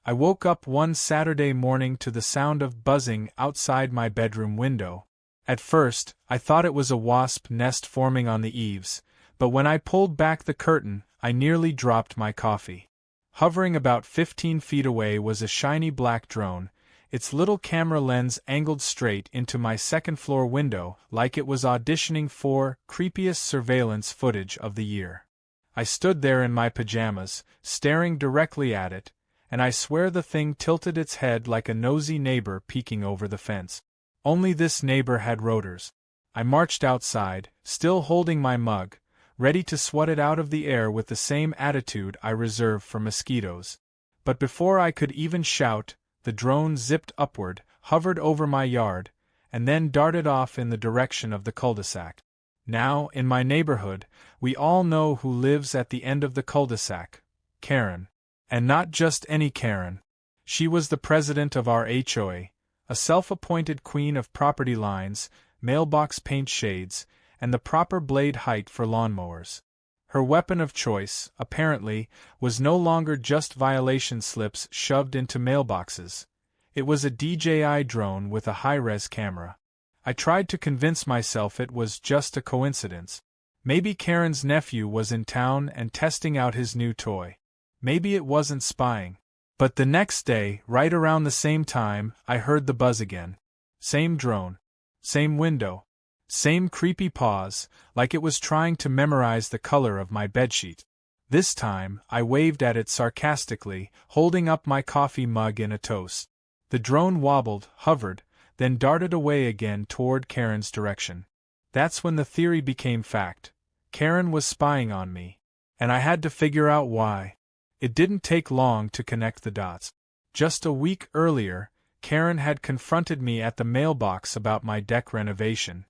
I woke up one Saturday morning to the sound of buzzing outside my bedroom window. At first, I thought it was a wasp nest forming on the eaves, but when I pulled back the curtain, I nearly dropped my coffee. Hovering about 15 feet away was a shiny black drone, its little camera lens angled straight into my second-floor window like it was auditioning for creepiest surveillance footage of the year. I stood there in my pajamas, staring directly at it, and I swear the thing tilted its head like a nosy neighbor peeking over the fence. Only this neighbor had rotors. I marched outside, still holding my mug, ready to swat it out of the air with the same attitude I reserve for mosquitoes. But before I could even shout, the drone zipped upward, hovered over my yard, and then darted off in the direction of the cul-de-sac. Now, in my neighborhood, we all know who lives at the end of the cul-de-sac: Karen. And not just any Karen. She was the president of our HOA, a self-appointed queen of property lines, mailbox paint shades, and the proper blade height for lawnmowers. Her weapon of choice, apparently, was no longer just violation slips shoved into mailboxes. It was a DJI drone with a high-res camera. I tried to convince myself it was just a coincidence. Maybe Karen's nephew was in town and testing out his new toy. Maybe it wasn't spying. But the next day, right around the same time, I heard the buzz again. Same drone. Same window. Same creepy pause, like it was trying to memorize the color of my bedsheet. This time, I waved at it sarcastically, holding up my coffee mug in a toast. The drone wobbled, hovered, then darted away again toward Karen's direction. That's when the theory became fact. Karen was spying on me. And I had to figure out why. It didn't take long to connect the dots. Just a week earlier, Karen had confronted me at the mailbox about my deck renovation.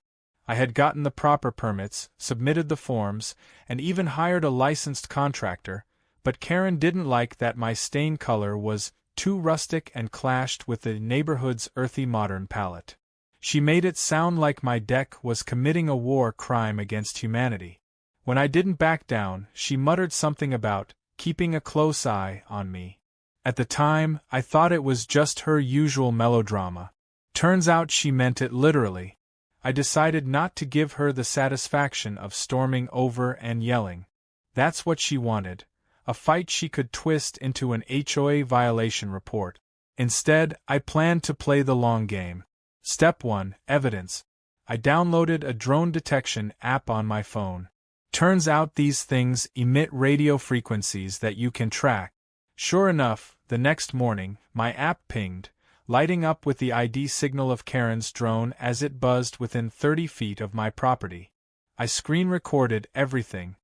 I had gotten the proper permits, submitted the forms, and even hired a licensed contractor, but Karen didn't like that my stain color was too rustic and clashed with the neighborhood's earthy modern palette. She made it sound like my deck was committing a war crime against humanity. When I didn't back down, she muttered something about keeping a close eye on me. At the time, I thought it was just her usual melodrama. Turns out she meant it literally. I decided not to give her the satisfaction of storming over and yelling. That's what she wanted, a fight she could twist into an HOA violation report. Instead, I planned to play the long game. Step 1: Evidence. I downloaded a drone detection app on my phone. Turns out these things emit radio frequencies that you can track. Sure enough, the next morning, my app pinged, lighting up with the ID signal of Karen's drone as it buzzed within 30 feet of my property. I screen recorded everything.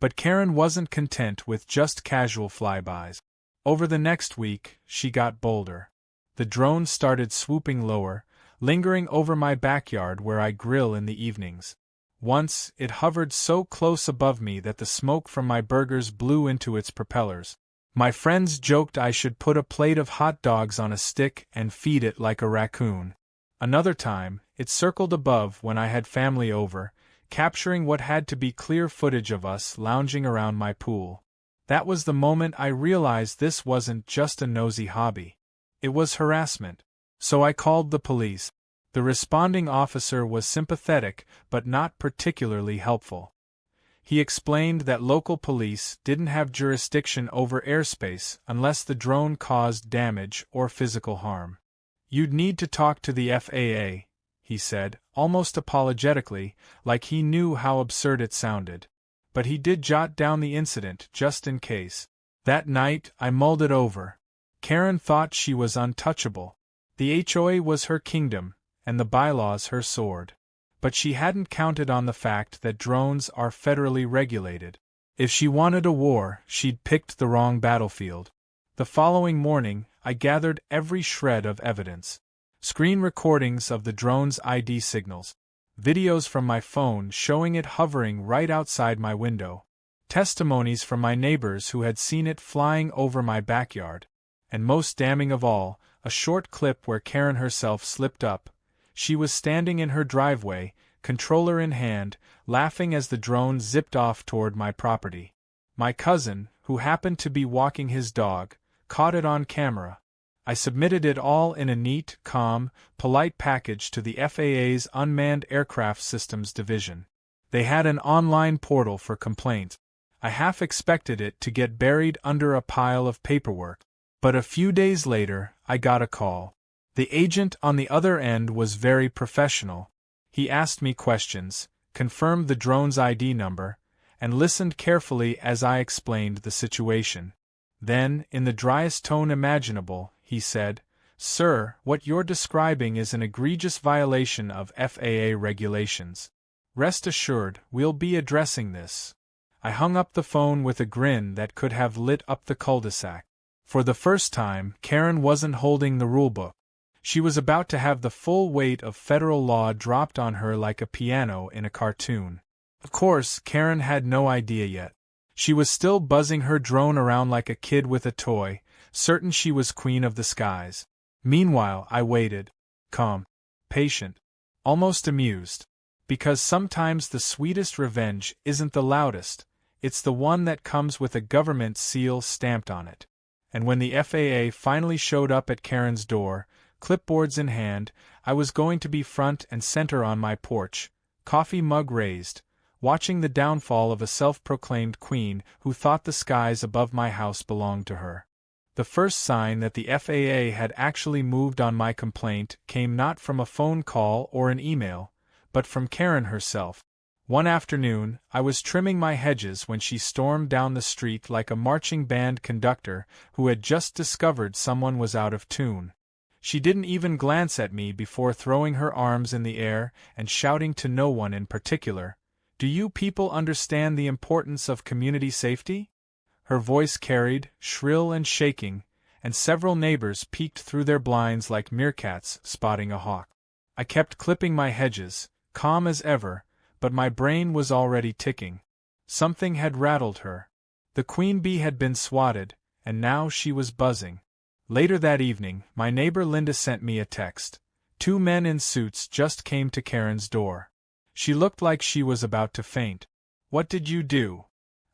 But Karen wasn't content with just casual flybys. Over the next week, she got bolder. The drone started swooping lower, lingering over my backyard where I grill in the evenings. Once, it hovered so close above me that the smoke from my burgers blew into its propellers. My friends joked I should put a plate of hot dogs on a stick and feed it like a raccoon. Another time, it circled above when I had family over, capturing what had to be clear footage of us lounging around my pool. That was the moment I realized this wasn't just a nosy hobby. It was harassment. So I called the police. The responding officer was sympathetic but not particularly helpful. He explained that local police didn't have jurisdiction over airspace unless the drone caused damage or physical harm. You'd need to talk to the FAA, he said, almost apologetically, like he knew how absurd it sounded. But he did jot down the incident just in case. That night, I mulled it over. Karen thought she was untouchable. The HOA was her kingdom, and the bylaws her sword. But she hadn't counted on the fact that drones are federally regulated. If she wanted a war, she'd picked the wrong battlefield. The following morning, I gathered every shred of evidence. Screen recordings of the drone's ID signals. Videos from my phone showing it hovering right outside my window. Testimonies from my neighbors who had seen it flying over my backyard. And most damning of all, a short clip where Karen herself slipped up. She was standing in her driveway, controller in hand, laughing as the drone zipped off toward my property. My cousin, who happened to be walking his dog, caught it on camera, I submitted it all in a neat, calm, polite package to the FAA's Unmanned Aircraft Systems Division. They had an online portal for complaints. I half expected it to get buried under a pile of paperwork. But a few days later, I got a call. The agent on the other end was very professional. He asked me questions, confirmed the drone's ID number, and listened carefully as I explained the situation. Then, in the driest tone imaginable, he said, "Sir, what you're describing is an egregious violation of FAA regulations. Rest assured, we'll be addressing this." I hung up the phone with a grin that could have lit up the cul-de-sac. For the first time, Karen wasn't holding the rulebook. She was about to have the full weight of federal law dropped on her like a piano in a cartoon. Of course, Karen had no idea yet. She was still buzzing her drone around like a kid with a toy, certain she was queen of the skies. Meanwhile, I waited. Calm. Patient. Almost amused. Because sometimes the sweetest revenge isn't the loudest, it's the one that comes with a government seal stamped on it. And when the FAA finally showed up at Karen's door, clipboards in hand, I was going to be front and center on my porch, coffee mug raised, watching the downfall of a self-proclaimed queen who thought the skies above my house belonged to her. The first sign that the FAA had actually moved on my complaint came not from a phone call or an email, but from Karen herself. One afternoon, I was trimming my hedges when she stormed down the street like a marching band conductor who had just discovered someone was out of tune. She didn't even glance at me before throwing her arms in the air and shouting to no one in particular, "Do you people understand the importance of community safety?" Her voice carried, shrill and shaking, and several neighbors peeked through their blinds like meerkats spotting a hawk. I kept clipping my hedges, calm as ever, but my brain was already ticking. Something had rattled her. The queen bee had been swatted, and now she was buzzing. Later that evening, my neighbor Linda sent me a text. 2 men in suits just came to Karen's door. She looked like she was about to faint. "What did you do?"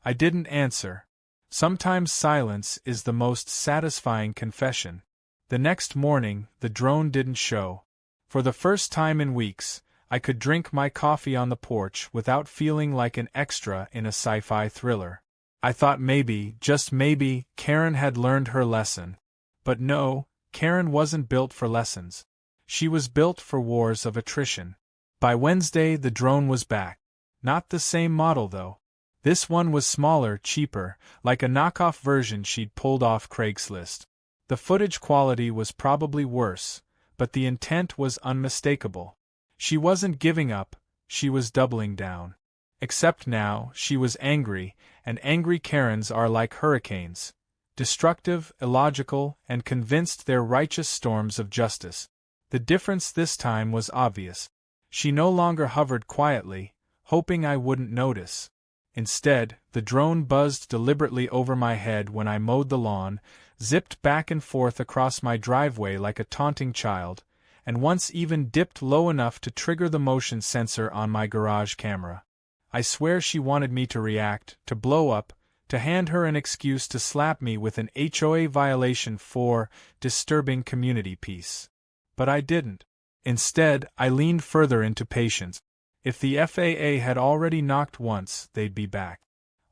I didn't answer. Sometimes silence is the most satisfying confession. The next morning, the drone didn't show. For the first time in weeks, I could drink my coffee on the porch without feeling like an extra in a sci-fi thriller. I thought maybe, just maybe, Karen had learned her lesson. But no, Karen wasn't built for lessons. She was built for wars of attrition. By Wednesday, the drone was back. Not the same model, though. This one was smaller, cheaper, like a knockoff version she'd pulled off Craigslist. The footage quality was probably worse, but the intent was unmistakable. She wasn't giving up, she was doubling down. Except now, she was angry, and angry Karens are like hurricanes. Destructive, illogical, and convinced they're righteous storms of justice. The difference this time was obvious. She no longer hovered quietly, hoping I wouldn't notice. Instead, the drone buzzed deliberately over my head when I mowed the lawn, zipped back and forth across my driveway like a taunting child, and once even dipped low enough to trigger the motion sensor on my garage camera. I swear she wanted me to react, to blow up, to hand her an excuse to slap me with an HOA violation for disturbing community peace. But I didn't. Instead, I leaned further into patience. If the FAA had already knocked once, they'd be back.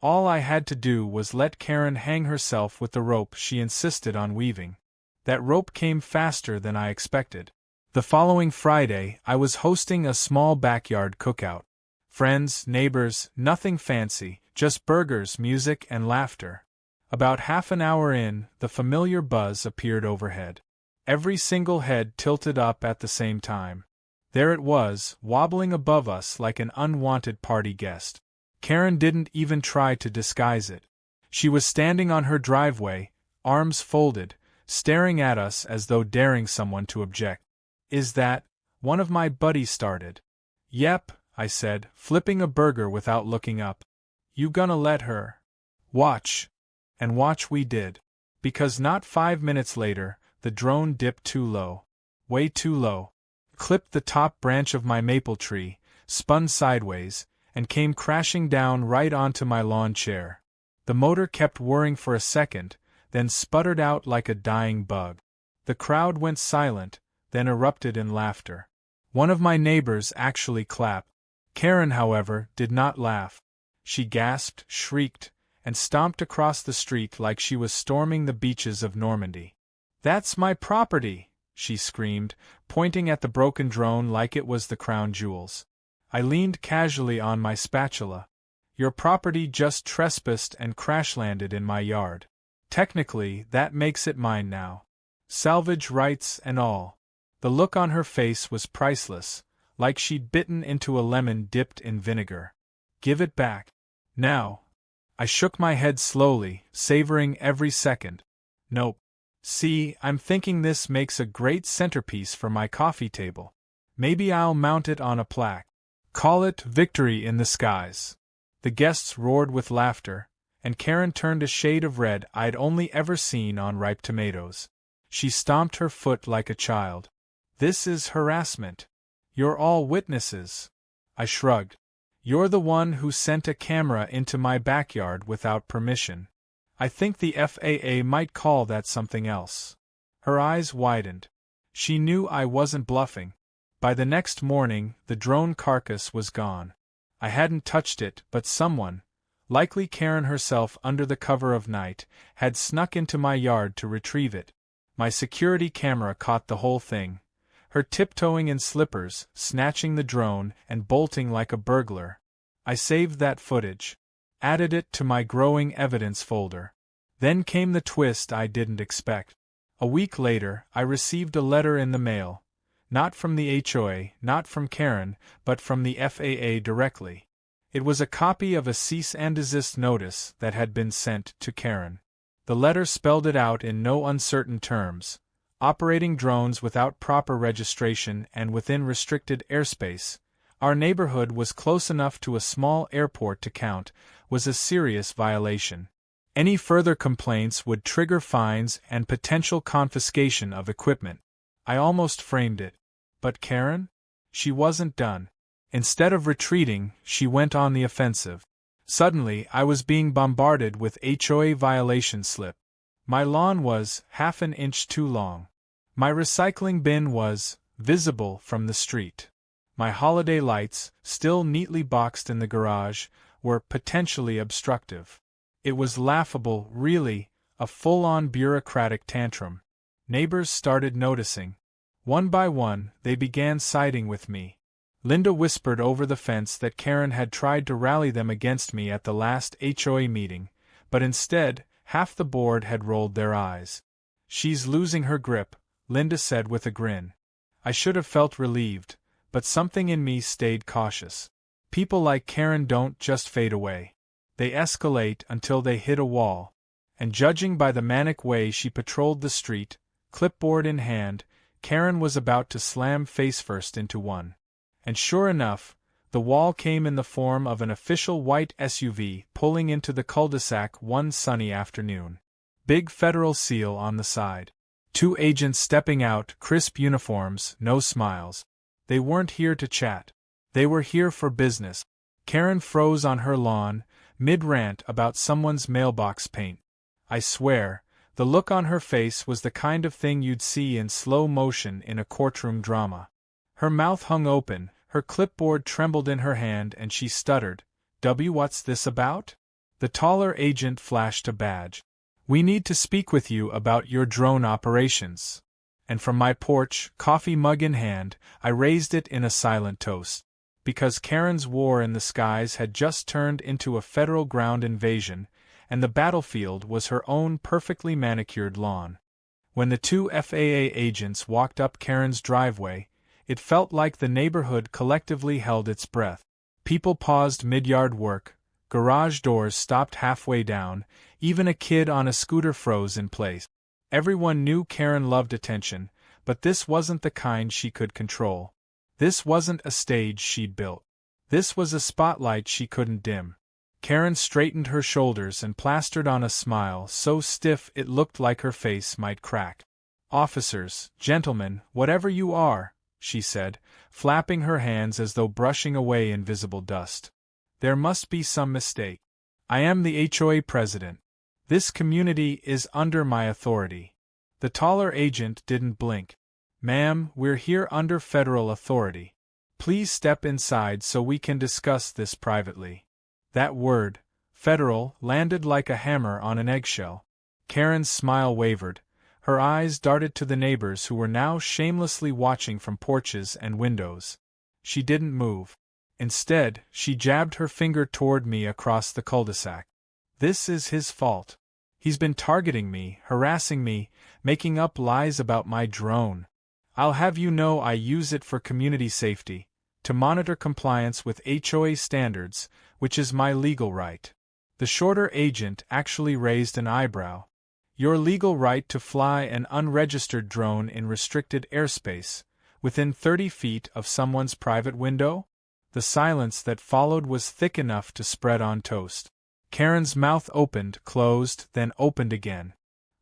All I had to do was let Karen hang herself with the rope she insisted on weaving. That rope came faster than I expected. The following Friday, I was hosting a small backyard cookout. Friends, neighbors, nothing fancy, just burgers, music, and laughter. About half an hour in, the familiar buzz appeared overhead. Every single head tilted up at the same time. There it was, wobbling above us like an unwanted party guest. Karen didn't even try to disguise it. She was standing on her driveway, arms folded, staring at us as though daring someone to object. "Is that?" one of my buddies started. "Yep," I said, flipping a burger without looking up. "You gonna let her?" "Watch." And watch we did. Because not 5 minutes later, the drone dipped too low. Way too low. Clipped the top branch of my maple tree, spun sideways, and came crashing down right onto my lawn chair. The motor kept whirring for a second, then sputtered out like a dying bug. The crowd went silent, then erupted in laughter. One of my neighbors actually clapped. Karen, however, did not laugh. She gasped, shrieked, and stomped across the street like she was storming the beaches of Normandy. "That's my property!" she screamed, pointing at the broken drone like it was the crown jewels. I leaned casually on my spatula. "Your property just trespassed and crash-landed in my yard. Technically, that makes it mine now. Salvage rights and all." The look on her face was priceless, like she'd bitten into a lemon dipped in vinegar. "Give it back. Now." I shook my head slowly, savoring every second. "Nope. See, I'm thinking this makes a great centerpiece for my coffee table. Maybe I'll mount it on a plaque. Call it Victory in the Skies." The guests roared with laughter, and Karen turned a shade of red I'd only ever seen on ripe tomatoes. She stomped her foot like a child. "This is harassment. You're all witnesses." I shrugged. "You're the one who sent a camera into my backyard without permission. I think the FAA might call that something else." Her eyes widened. She knew I wasn't bluffing. By the next morning, the drone carcass was gone. I hadn't touched it, but someone, likely Karen herself under the cover of night, had snuck into my yard to retrieve it. My security camera caught the whole thing. Her tiptoeing in slippers, snatching the drone, and bolting like a burglar. I saved that footage. Added it to my growing evidence folder. Then came the twist I didn't expect. A week later, I received a letter in the mail. Not from the HOA, not from Karen, but from the FAA directly. It was a copy of a cease and desist notice that had been sent to Karen. The letter spelled it out in no uncertain terms. Operating drones without proper registration and within restricted airspace, our neighborhood was close enough to a small airport to count, was a serious violation. Any further complaints would trigger fines and potential confiscation of equipment. I almost framed it. But Karen? She wasn't done. Instead of retreating, she went on the offensive. Suddenly, I was being bombarded with HOA violation slip. My lawn was half an inch too long. My recycling bin was visible from the street. My holiday lights, still neatly boxed in the garage, were potentially obstructive. It was laughable, really, a full-on bureaucratic tantrum. Neighbors started noticing. One by one, they began siding with me. Linda whispered over the fence that Karen had tried to rally them against me at the last HOA meeting, but instead, half the board had rolled their eyes. "She's losing her grip," Linda said with a grin. I should have felt relieved, but something in me stayed cautious. People like Karen don't just fade away. They escalate until they hit a wall. And judging by the manic way she patrolled the street, clipboard in hand, Karen was about to slam face first into one. And sure enough, the wall came in the form of an official white SUV pulling into the cul-de-sac one sunny afternoon. Big federal seal on the side. 2 agents stepping out, crisp uniforms, no smiles. They weren't here to chat. They were here for business. Karen froze on her lawn, mid-rant about someone's mailbox paint. I swear, the look on her face was the kind of thing you'd see in slow motion in a courtroom drama. Her mouth hung open, her clipboard trembled in her hand, and she stuttered, "What's this about?" The taller agent flashed a badge. "We need to speak with you about your drone operations." And from my porch, coffee mug in hand, I raised it in a silent toast. Because Karen's war in the skies had just turned into a federal ground invasion, and the battlefield was her own perfectly manicured lawn. When the 2 FAA agents walked up Karen's driveway, it felt like the neighborhood collectively held its breath. People paused mid-yard work, garage doors stopped halfway down, even a kid on a scooter froze in place. Everyone knew Karen loved attention, but this wasn't the kind she could control. This wasn't a stage she'd built. This was a spotlight she couldn't dim. Karen straightened her shoulders and plastered on a smile so stiff it looked like her face might crack. "Officers, gentlemen, whatever you are," she said, flapping her hands as though brushing away invisible dust. "There must be some mistake. I am the HOA president. This community is under my authority. The taller agent didn't blink. "Ma'am, we're here under federal authority. Please step inside so we can discuss this privately." That word, federal, landed like a hammer on an eggshell. Karen's smile wavered. Her eyes darted to the neighbors who were now shamelessly watching from porches and windows. She didn't move. Instead, she jabbed her finger toward me across the cul-de-sac. "This is his fault. He's been targeting me, harassing me, making up lies about my drone. I'll have you know I use it for community safety, to monitor compliance with HOA standards, which is my legal right." The shorter agent actually raised an eyebrow. "Your legal right to fly an unregistered drone in restricted airspace, within 30 feet of someone's private window?" The silence that followed was thick enough to spread on toast. Karen's mouth opened, closed, then opened again.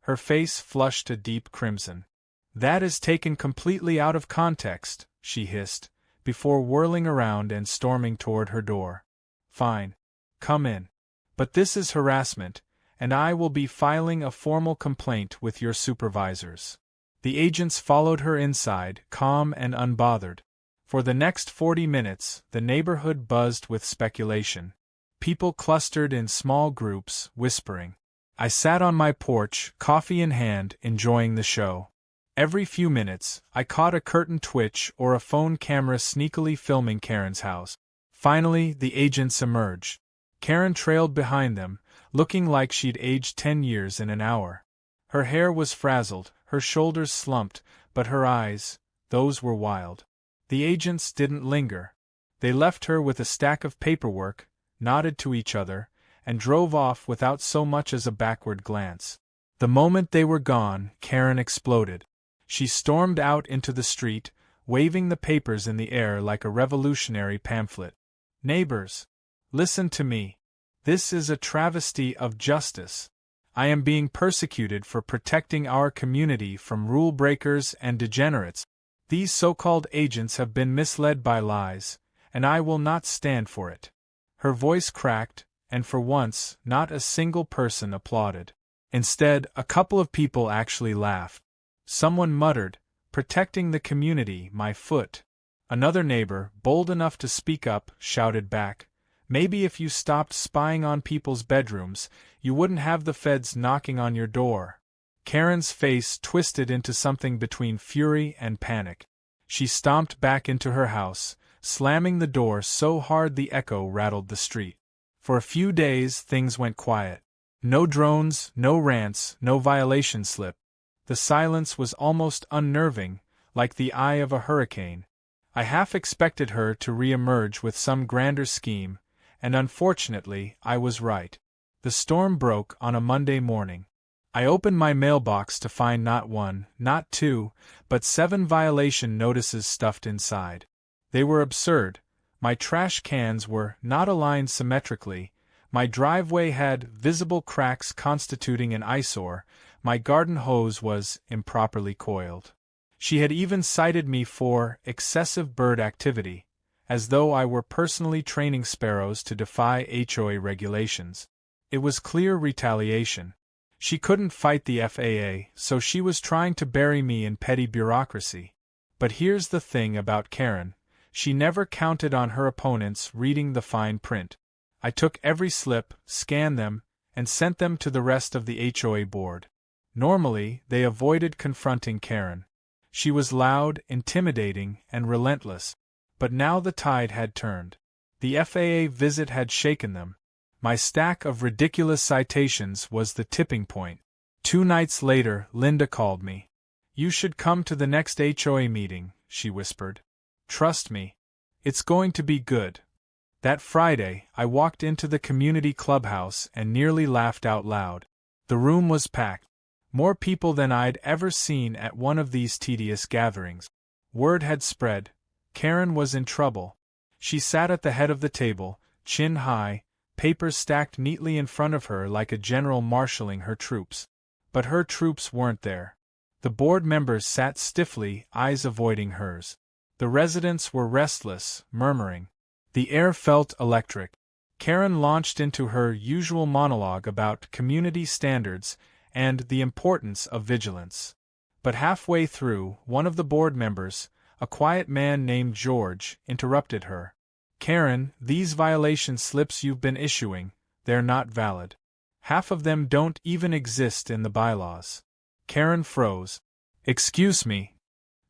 Her face flushed a deep crimson. "That is taken completely out of context," she hissed, before whirling around and storming toward her door. "Fine. Come in. But this is harassment, and I will be filing a formal complaint with your supervisors." The agents followed her inside, calm and unbothered. For the next 40 minutes, the neighborhood buzzed with speculation. People clustered in small groups, whispering. I sat on my porch, coffee in hand, enjoying the show. Every few minutes, I caught a curtain twitch or a phone camera sneakily filming Karen's house. Finally, the agents emerged. Karen trailed behind them, looking like she'd aged 10 years in an hour. Her hair was frazzled, her shoulders slumped, but her eyes, those were wild. The agents didn't linger. They left her with a stack of paperwork, nodded to each other, and drove off without so much as a backward glance. The moment they were gone, Karen exploded. She stormed out into the street, waving the papers in the air like a revolutionary pamphlet. "Neighbors, listen to me. This is a travesty of justice. I am being persecuted for protecting our community from rule breakers and degenerates. These so-called agents have been misled by lies, and I will not stand for it." Her voice cracked, and for once, not a single person applauded. Instead, a couple of people actually laughed. Someone muttered, "Protecting the community, my foot." Another neighbor, bold enough to speak up, shouted back, "Maybe if you stopped spying on people's bedrooms, you wouldn't have the feds knocking on your door." Karen's face twisted into something between fury and panic. She stomped back into her house, slamming the door so hard the echo rattled the street. For a few days, things went quiet. No drones, no rants, no violation slip. The silence was almost unnerving, like the eye of a hurricane. I half expected her to re-emerge with some grander scheme, and unfortunately, I was right. The storm broke on a Monday morning. I opened my mailbox to find not one, not two, but 7 violation notices stuffed inside. They were absurd. My trash cans were not aligned symmetrically, my driveway had visible cracks constituting an eyesore, my garden hose was improperly coiled. She had even cited me for excessive bird activity, as though I were personally training sparrows to defy HOA regulations. It was clear retaliation. She couldn't fight the FAA, so she was trying to bury me in petty bureaucracy. But here's the thing about Karen. She never counted on her opponents reading the fine print. I took every slip, scanned them, and sent them to the rest of the HOA board. Normally, they avoided confronting Karen. She was loud, intimidating, and relentless. But now the tide had turned. The FAA visit had shaken them. My stack of ridiculous citations was the tipping point. 2 nights later, Linda called me. "You should come to the next HOA meeting," she whispered. "Trust me. It's going to be good." That Friday, I walked into the community clubhouse and nearly laughed out loud. The room was packed. More people than I'd ever seen at one of these tedious gatherings. Word had spread. Karen was in trouble. She sat at the head of the table, chin high, papers stacked neatly in front of her like a general marshalling her troops. But her troops weren't there. The board members sat stiffly, eyes avoiding hers. The residents were restless, murmuring. The air felt electric. Karen launched into her usual monologue about community standards and the importance of vigilance. But halfway through, one of the board members, a quiet man named George, interrupted her. Karen, these violation slips you've been issuing, they're not valid. Half of them don't even exist in the bylaws. Karen froze. Excuse me.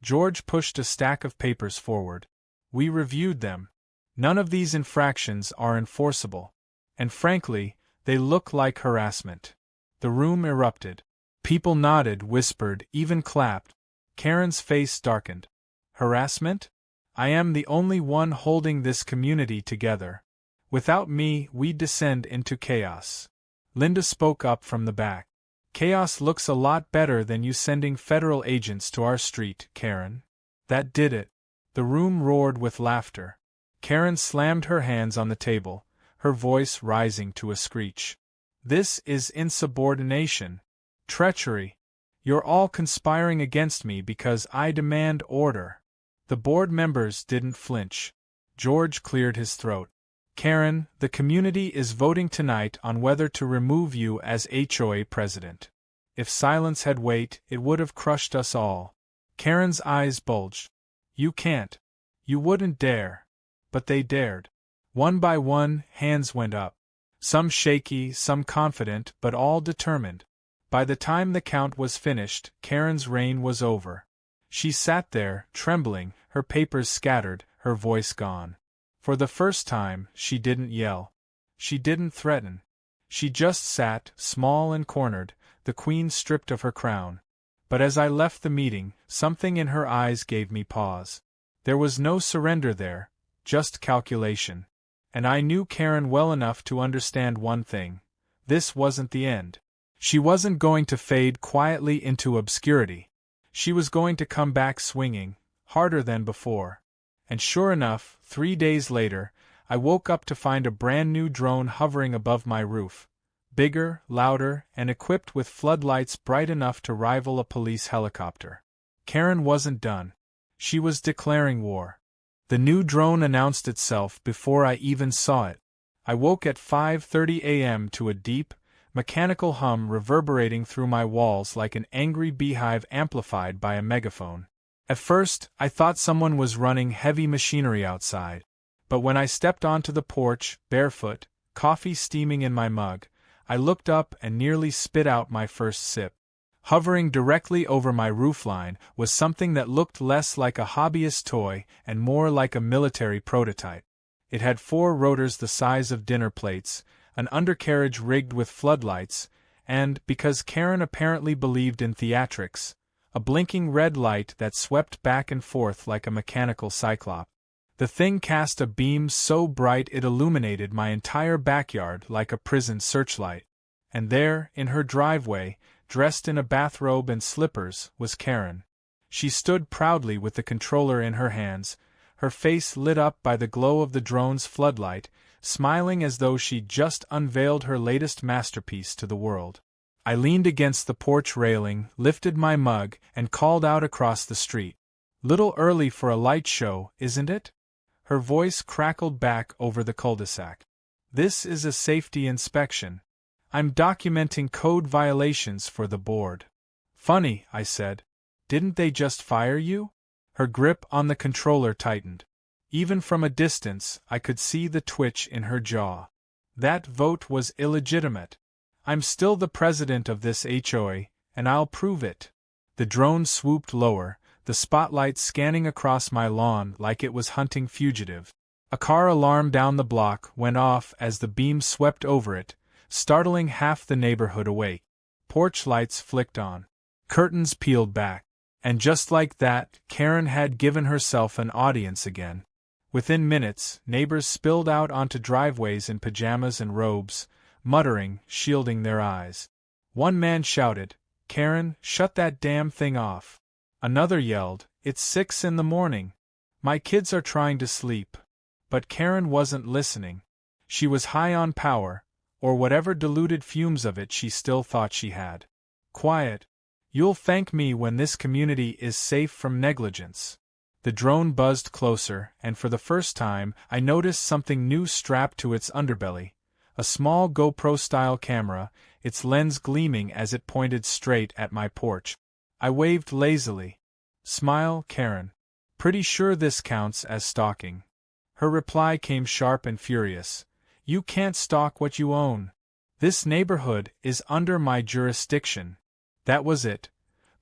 George pushed a stack of papers forward. We reviewed them. None of these infractions are enforceable. And frankly, they look like harassment. The room erupted. People nodded, whispered, even clapped. Karen's face darkened. Harassment? I am the only one holding this community together. Without me, we descend into chaos. Linda spoke up from the back. Chaos looks a lot better than you sending federal agents to our street, Karen. That did it. The room roared with laughter. Karen slammed her hands on the table, her voice rising to a screech. This is insubordination. Treachery. You're all conspiring against me because I demand order. The board members didn't flinch. George cleared his throat. Karen, the community is voting tonight on whether to remove you as HOA president. If silence had weight, it would have crushed us all. Karen's eyes bulged. You can't. You wouldn't dare. But they dared. One by one, hands went up. Some shaky, some confident, but all determined. By the time the count was finished, Karen's reign was over. She sat there, trembling, her papers scattered, her voice gone. For the first time, she didn't yell. She didn't threaten. She just sat, small and cornered, the queen stripped of her crown. But as I left the meeting, something in her eyes gave me pause. There was no surrender there, just calculation. And I knew Karen well enough to understand one thing. This wasn't the end. She wasn't going to fade quietly into obscurity. She was going to come back swinging, harder than before. And sure enough, 3 days later, I woke up to find a brand new drone hovering above my roof. Bigger, louder, and equipped with floodlights bright enough to rival a police helicopter. Karen wasn't done. She was declaring war. The new drone announced itself before I even saw it. I woke at 5:30 a.m. to a deep, mechanical hum reverberating through my walls like an angry beehive amplified by a megaphone. At first, I thought someone was running heavy machinery outside. But when I stepped onto the porch, barefoot, coffee steaming in my mug, I looked up and nearly spit out my first sip. Hovering directly over my roofline was something that looked less like a hobbyist toy and more like a military prototype. It had 4 rotors the size of dinner plates, an undercarriage rigged with floodlights, and, because Karen apparently believed in theatrics, a blinking red light that swept back and forth like a mechanical cyclop. The thing cast a beam so bright it illuminated my entire backyard like a prison searchlight. And there, in her driveway, dressed in a bathrobe and slippers, was Karen. She stood proudly with the controller in her hands, her face lit up by the glow of the drone's floodlight, smiling as though she'd just unveiled her latest masterpiece to the world. I leaned against the porch railing, lifted my mug, and called out across the street. "Little early for a light show, isn't it?" Her voice crackled back over the cul-de-sac. "This is a safety inspection. I'm documenting code violations for the board." "Funny," I said. "Didn't they just fire you?" Her grip on the controller tightened. Even from a distance, I could see the twitch in her jaw. That vote was illegitimate. I'm still the president of this HOA, and I'll prove it. The drone swooped lower, the spotlight scanning across my lawn like it was hunting fugitive. A car alarm down the block went off as the beam swept over it, startling half the neighborhood awake. Porch lights flicked on. Curtains peeled back. And just like that, Karen had given herself an audience again. Within minutes, neighbors spilled out onto driveways in pajamas and robes, muttering, shielding their eyes. One man shouted, "Karen, shut that damn thing off." Another yelled, "It's 6 in the morning. My kids are trying to sleep." But Karen wasn't listening. She was high on power, or whatever diluted fumes of it she still thought she had. "Quiet. You'll thank me when this community is safe from negligence." The drone buzzed closer, and for the first time, I noticed something new strapped to its underbelly. A small GoPro-style camera, its lens gleaming as it pointed straight at my porch. I waved lazily. Smile, Karen. Pretty sure this counts as stalking. Her reply came sharp and furious. You can't stalk what you own. This neighborhood is under my jurisdiction. That was it.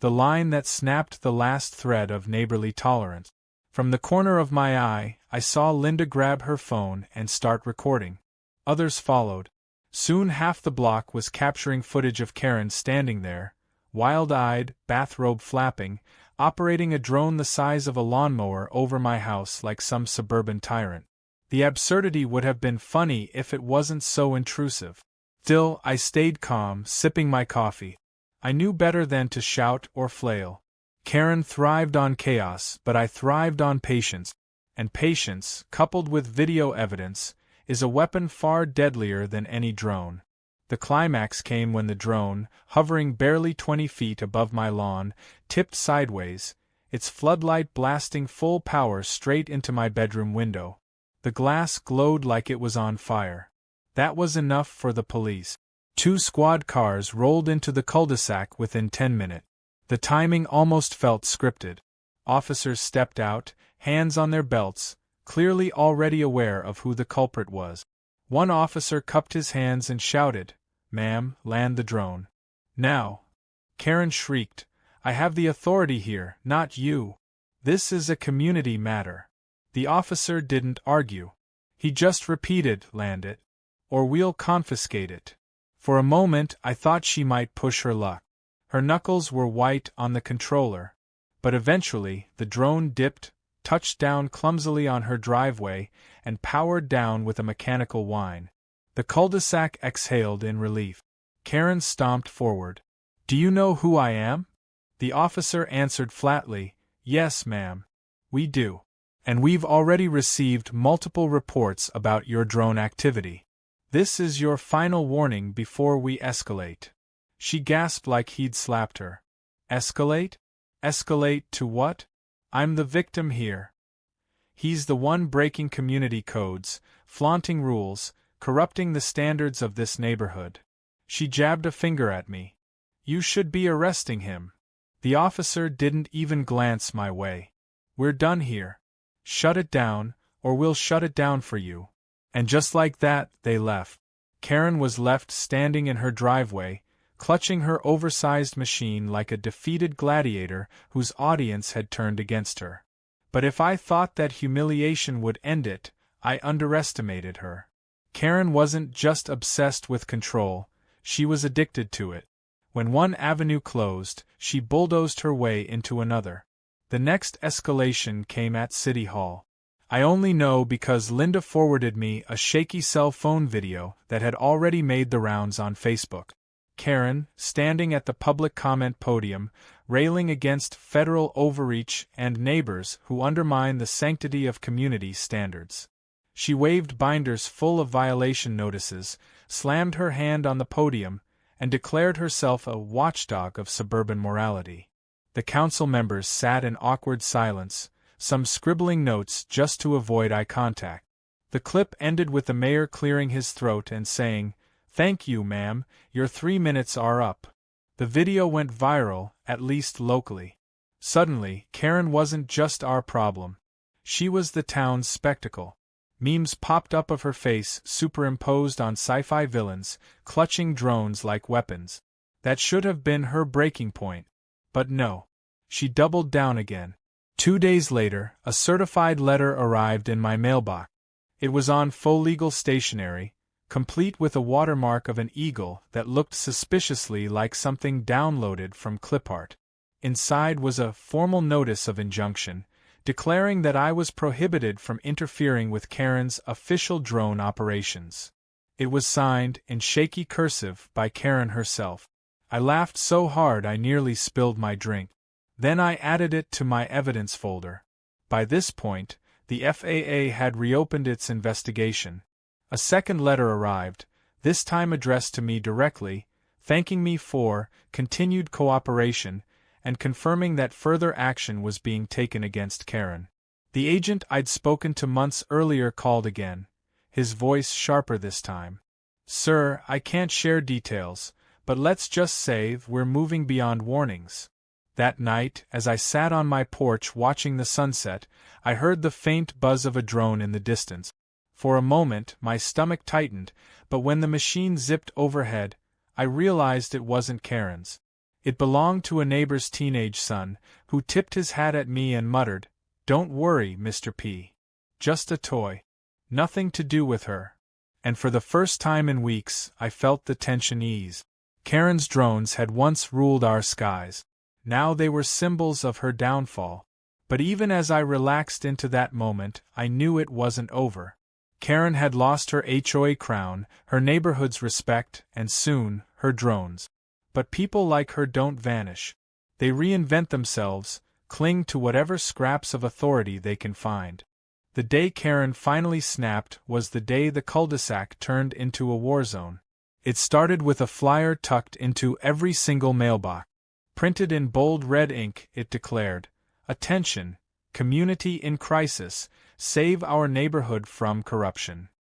The line that snapped the last thread of neighborly tolerance. From the corner of my eye, I saw Linda grab her phone and start recording. Others followed. Soon half the block was capturing footage of Karen standing there, wild-eyed, bathrobe flapping, operating a drone the size of a lawnmower over my house like some suburban tyrant. The absurdity would have been funny if it wasn't so intrusive. Still, I stayed calm, sipping my coffee. I knew better than to shout or flail. Karen thrived on chaos, but I thrived on patience. And patience, coupled with video evidence, is a weapon far deadlier than any drone. The climax came when the drone, hovering barely 20 feet above my lawn, tipped sideways, its floodlight blasting full power straight into my bedroom window. The glass glowed like it was on fire. That was enough for the police. 2 squad cars rolled into the cul-de-sac within 10 minutes. The timing almost felt scripted. Officers stepped out, hands on their belts, clearly already aware of who the culprit was. One officer cupped his hands and shouted, "Ma'am, land the drone." "Now!" Karen shrieked. "I have the authority here, not you. This is a community matter." The officer didn't argue. He just repeated, "Land it, or we'll confiscate it." For a moment I thought she might push her luck. Her knuckles were white on the controller. But eventually, the drone dipped, touched down clumsily on her driveway, and powered down with a mechanical whine. The cul-de-sac exhaled in relief. Karen stomped forward. "Do you know who I am?" The officer answered flatly, "Yes, ma'am. We do. And we've already received multiple reports about your drone activity. This is your final warning before we escalate." She gasped like he'd slapped her. "Escalate? Escalate to what? I'm the victim here. He's the one breaking community codes, flaunting rules, corrupting the standards of this neighborhood." She jabbed a finger at me. "You should be arresting him." The officer didn't even glance my way. "We're done here. Shut it down, or we'll shut it down for you." And just like that, they left. Karen was left standing in her driveway, clutching her oversized machine like a defeated gladiator whose audience had turned against her. But if I thought that humiliation would end it, I underestimated her. Karen wasn't just obsessed with control, she was addicted to it. When one avenue closed, she bulldozed her way into another. The next escalation came at City Hall. I only know because Linda forwarded me a shaky cell phone video that had already made the rounds on Facebook. Karen, standing at the public comment podium, railing against federal overreach and neighbors who undermine the sanctity of community standards. She waved binders full of violation notices, slammed her hand on the podium, and declared herself a watchdog of suburban morality. The council members sat in awkward silence, some scribbling notes just to avoid eye contact. The clip ended with the mayor clearing his throat and saying, "Thank you, ma'am, your 3 minutes are up." The video went viral, at least locally. Suddenly, Karen wasn't just our problem. She was the town's spectacle. Memes popped up of her face superimposed on sci-fi villains, clutching drones like weapons. That should have been her breaking point. But no. She doubled down again. 2 days later, a certified letter arrived in my mailbox. It was on faux legal stationery, complete with a watermark of an eagle that looked suspiciously like something downloaded from clipart. Inside was a formal notice of injunction, declaring that I was prohibited from interfering with Karen's official drone operations. It was signed, in shaky cursive, by Karen herself. I laughed so hard I nearly spilled my drink. Then I added it to my evidence folder. By this point, the FAA had reopened its investigation. A second letter arrived, this time addressed to me directly, thanking me for continued cooperation and confirming that further action was being taken against Karen. The agent I'd spoken to months earlier called again, his voice sharper this time. "Sir, I can't share details, but let's just say we're moving beyond warnings. That night, as I sat on my porch watching the sunset, I heard the faint buzz of a drone in the distance. For a moment, my stomach tightened, but when the machine zipped overhead, I realized it wasn't Karen's. It belonged to a neighbor's teenage son, who tipped his hat at me and muttered, "Don't worry, Mr. P. Just a toy. Nothing to do with her." And for the first time in weeks, I felt the tension ease. Karen's drones had once ruled our skies. Now they were symbols of her downfall. But even as I relaxed into that moment, I knew it wasn't over. Karen had lost her HOA crown, her neighborhood's respect, and soon, her drones. But people like her don't vanish. They reinvent themselves, cling to whatever scraps of authority they can find. The day Karen finally snapped was the day the cul-de-sac turned into a war zone. It started with a flyer tucked into every single mailbox. Printed in bold red ink, it declared, "Attention, community in crisis, save our neighborhood from corruption."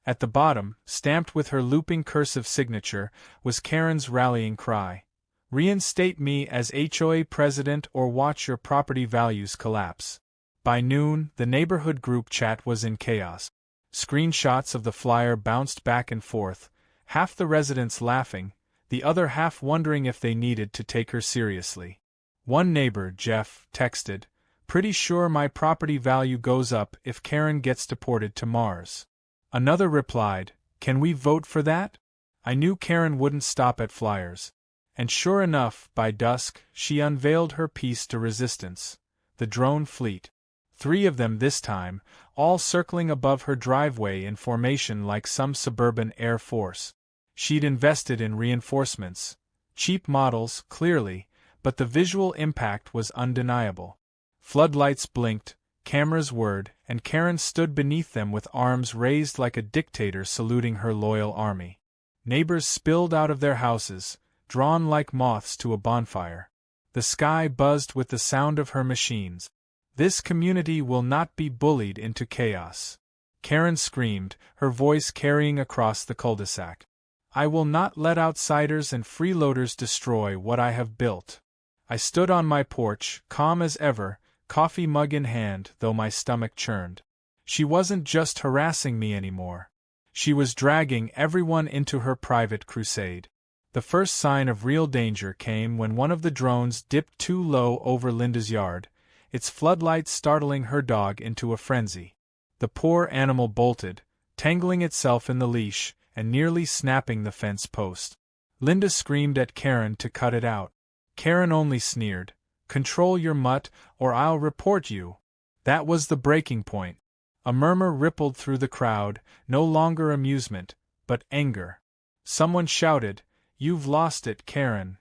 At the bottom, stamped with her looping cursive signature, was Karen's rallying cry: "Reinstate me as HOA president or watch your property values collapse." By noon, the neighborhood group chat was in chaos. Screenshots of the flyer bounced back and forth, half the residents laughing, the other half wondering if they needed to take her seriously. One neighbor, Jeff, texted, "Pretty sure my property value goes up if Karen gets deported to Mars." Another replied, "Can we vote for that?" I knew Karen wouldn't stop at flyers. And sure enough, by dusk, she unveiled her piece to resistance: the drone fleet. 3 of them this time, all circling above her driveway in formation like some suburban air force. She'd invested in reinforcements. Cheap models, clearly, but the visual impact was undeniable. Floodlights blinked, cameras whirred, and Karen stood beneath them with arms raised like a dictator saluting her loyal army. Neighbors spilled out of their houses, drawn like moths to a bonfire. The sky buzzed with the sound of her machines. This community will not be bullied into chaos. Karen screamed, her voice carrying across the cul-de-sac. "I will not let outsiders and freeloaders destroy what I have built." I stood on my porch, calm as ever, coffee mug in hand, though my stomach churned. She wasn't just harassing me anymore. She was dragging everyone into her private crusade. The first sign of real danger came when one of the drones dipped too low over Linda's yard, its floodlights startling her dog into a frenzy. The poor animal bolted, tangling itself in the leash, and nearly snapping the fence post. Linda screamed at Karen to cut it out. Karen only sneered, "Control your mutt, or I'll report you." That was the breaking point. A murmur rippled through the crowd, no longer amusement, but anger. Someone shouted, "You've lost it, Karen."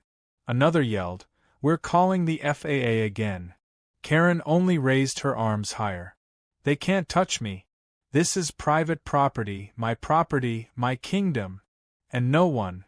Another yelled, "We're calling the FAA again." Karen only raised her arms higher. "They can't touch me. This is private property, my kingdom. And no one."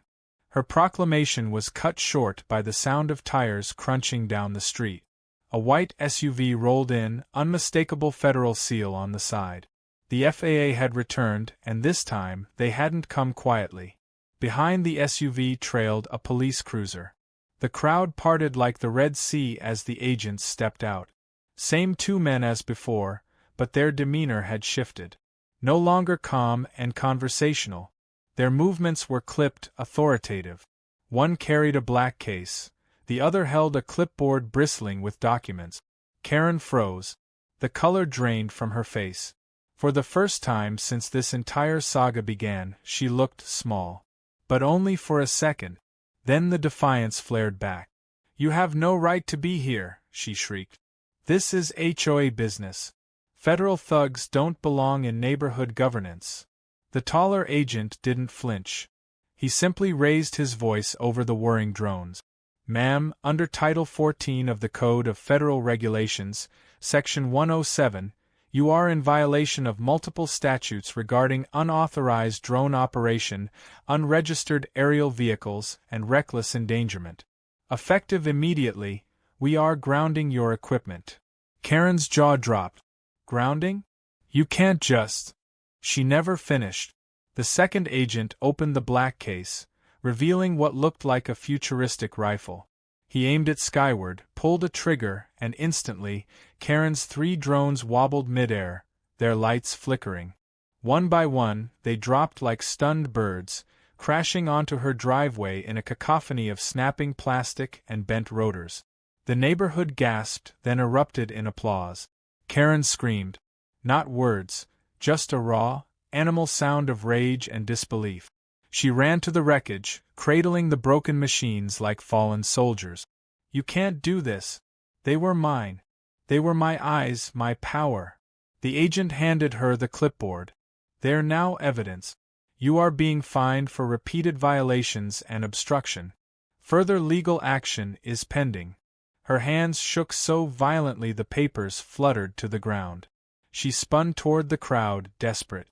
Her proclamation was cut short by the sound of tires crunching down the street. A white SUV rolled in, unmistakable federal seal on the side. The FAA had returned, and this time, they hadn't come quietly. Behind the SUV trailed a police cruiser. The crowd parted like the Red Sea as the agents stepped out. Same 2 men as before, but their demeanor had shifted. No longer calm and conversational. Their movements were clipped, authoritative. One carried a black case. The other held a clipboard bristling with documents. Karen froze. The color drained from her face. For the first time since this entire saga began, she looked small. But only for a second. Then the defiance flared back. "You have no right to be here," she shrieked. "This is HOA business. Federal thugs don't belong in neighborhood governance." The taller agent didn't flinch. He simply raised his voice over the whirring drones. "Ma'am, under Title 14 of the Code of Federal Regulations, Section 107, you are in violation of multiple statutes regarding unauthorized drone operation, unregistered aerial vehicles, and reckless endangerment. Effective immediately, we are grounding your equipment." Karen's jaw dropped. "Grounding? You can't just—" She never finished. The second agent opened the black case, revealing what looked like a futuristic rifle. He aimed it skyward, pulled a trigger, and instantly, Karen's 3 drones wobbled midair, their lights flickering. One by one, they dropped like stunned birds, crashing onto her driveway in a cacophony of snapping plastic and bent rotors. The neighborhood gasped, then erupted in applause. Karen screamed. Not words, just a raw, animal sound of rage and disbelief. She ran to the wreckage, cradling the broken machines like fallen soldiers. You can't do this. They were mine. They were my eyes, my power. The agent handed her the clipboard. They're now evidence. You are being fined for repeated violations and obstruction. Further legal action is pending. Her hands shook so violently the papers fluttered to the ground. She spun toward the crowd, desperate.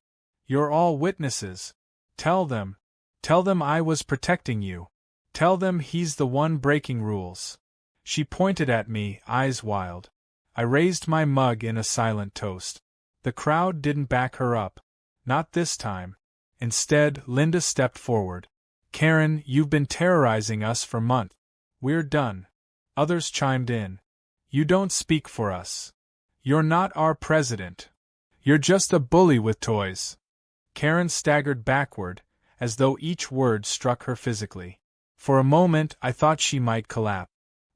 You're all witnesses. Tell them I was protecting you. Tell them he's the one breaking rules. She pointed at me, eyes wild. I raised my mug in a silent toast. The crowd didn't back her up. Not this time. Instead, Linda stepped forward. Karen, you've been terrorizing us for months. We're done. Others chimed in. You don't speak for us. You're not our president. You're just a bully with toys. Karen staggered backward, as though each word struck her physically. For a moment I thought she might collapse.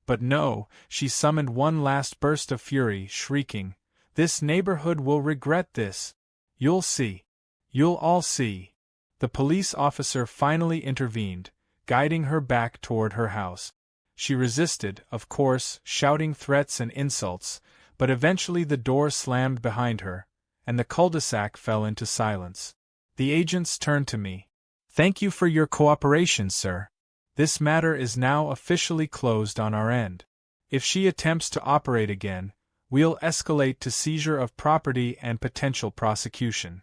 But no, she summoned one last burst of fury, shrieking, "This neighborhood will regret this. You'll see. You'll all see." The police officer finally intervened, guiding her back toward her house. She resisted, of course, shouting threats and insults, but eventually the door slammed behind her, and the cul-de-sac fell into silence. The agents turned to me. "Thank you for your cooperation, sir. This matter is now officially closed on our end. If she attempts to operate again, we'll escalate to seizure of property and potential prosecution."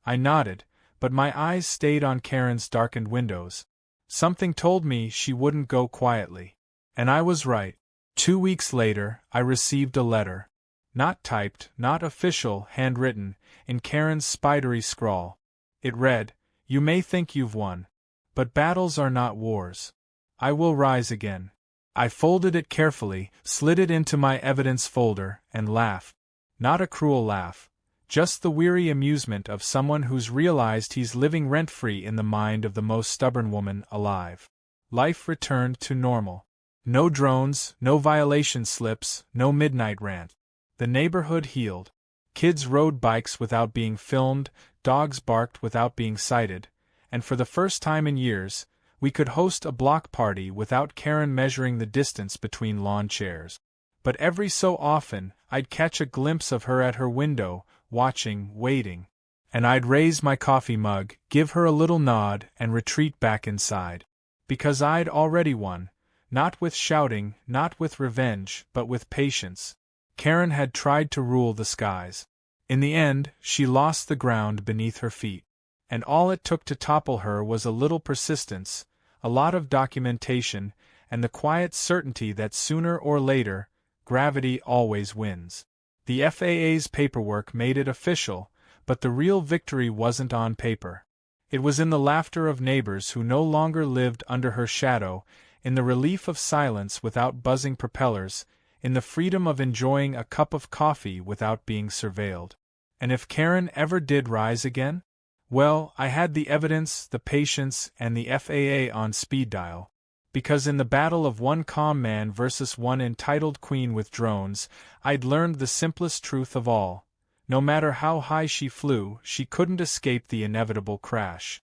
I nodded, but my eyes stayed on Karen's darkened windows. Something told me she wouldn't go quietly. And I was right. 2 weeks later, I received a letter. Not typed, not official, handwritten, in Karen's spidery scrawl. It read, "You may think you've won. But battles are not wars. I will rise again." I folded it carefully, slid it into my evidence folder, and laughed. Not a cruel laugh. Just the weary amusement of someone who's realized he's living rent-free in the mind of the most stubborn woman alive. Life returned to normal. No drones, no violation slips, no midnight rant. The neighborhood healed. Kids rode bikes without being filmed, dogs barked without being sighted, and for the first time in years, we could host a block party without Karen measuring the distance between lawn chairs. But every so often, I'd catch a glimpse of her at her window, watching, waiting. And I'd raise my coffee mug, give her a little nod, and retreat back inside. Because I'd already won. Not with shouting, not with revenge, but with patience. Karen had tried to rule the skies. In the end, she lost the ground beneath her feet. And all it took to topple her was a little persistence, a lot of documentation, and the quiet certainty that sooner or later, gravity always wins. The FAA's paperwork made it official, but the real victory wasn't on paper. It was in the laughter of neighbors who no longer lived under her shadow, in the relief of silence without buzzing propellers, in the freedom of enjoying a cup of coffee without being surveilled. And if Karen ever did rise again? Well, I had the evidence, the patience, and the FAA on speed dial. Because in the battle of one calm man versus one entitled queen with drones, I'd learned the simplest truth of all. No matter how high she flew, she couldn't escape the inevitable crash.